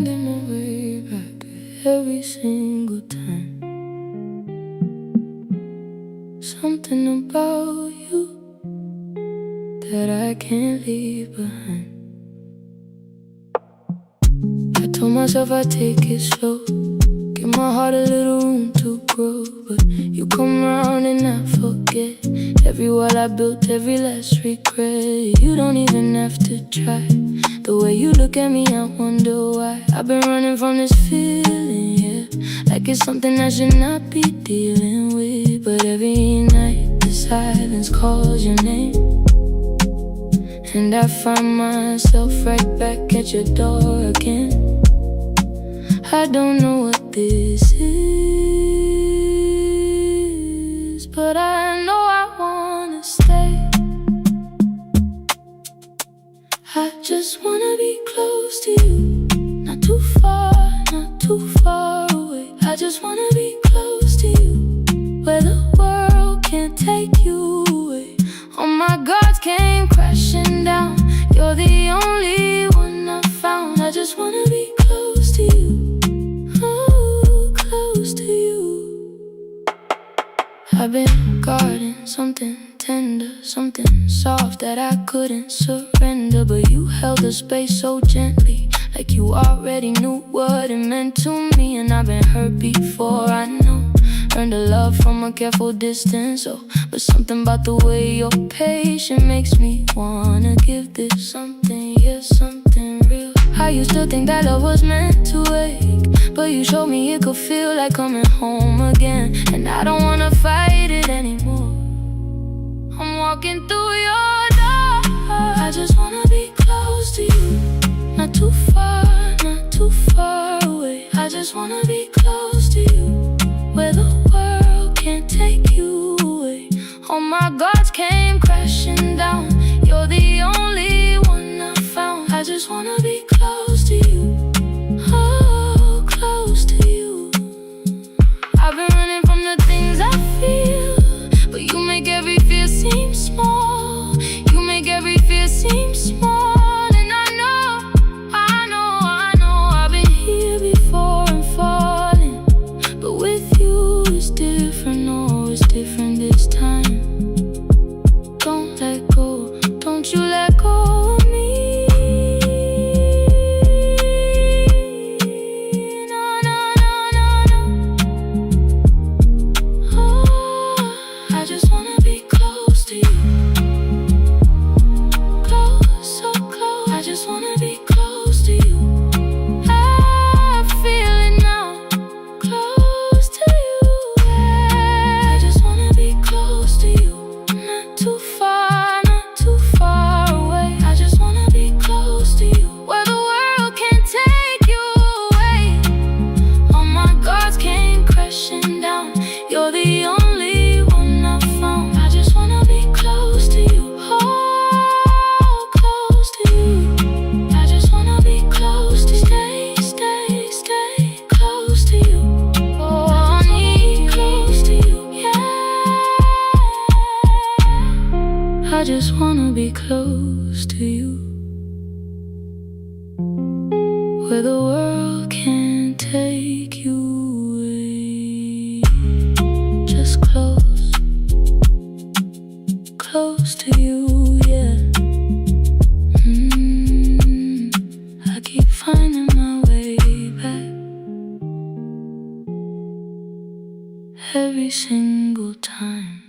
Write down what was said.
finding my way back every single time. Something about you that I can't leave behind. I told myself I'd take it slow, give my heart a little room to grow. But you come round and I forget every wall I built, every last regret. You don't even have to try. The way you look at me, I wonder why. I've been running from this feeling, yeah, like it's something I should not be dealing with. But every night the silence calls your name, and I find myself right back at your door again. I don't know what this is, but I know I wanna stay. I just wanna be close to you, not too far, not too far away. I just wanna be close to you, where the world can't take you away. All my guards came crashing down. You're the only one I found. I just wanna be close to you, oh, close to you. I've been guarding something tender, something soft that I couldn't surrender. But you held the space so gently, like you already knew what it meant to me. And I've been hurt before, I know, learned to love from a careful distance. Oh, but something about the way you're patient makes me wanna give this something, yeah, something real. I used to think that love was meant to wait, but you showed me it could feel like coming home again. And I don't wanna fight it anymore. I'm walking through your door. I just wanna be close to you, not too far, not too far away. I just wanna be close to you, where the world can't take you away. All my guards came crashing down. You're the only one I found. I just wanna be close to you, oh, close to you. I've been running from the things I feel, but you make every fear seem small. You make every fear seem small. And I know, I know, I know I've been here before and falling, but with you it's different, oh, it's different this time. Don't let go, don't you let go of me. No, no, no, no, no. Oh, I just wanna be close to you, close, so close. I just wanna be close to you. I feel it now, close to you, yeah. I just wanna be close to you, not too far, not too far away. I just wanna be close to you, where the world can't take you away. All my guards came crashing down. You're the only one I found. I just wanna be close to you, oh, close to you. I just wanna be close to you. Stay, stay, stay close to you. Oh, I need close to you, yeah. I just wanna be close to you, where the world can't take you away. Just close, close to you, yeah. I keep finding my way back every single time.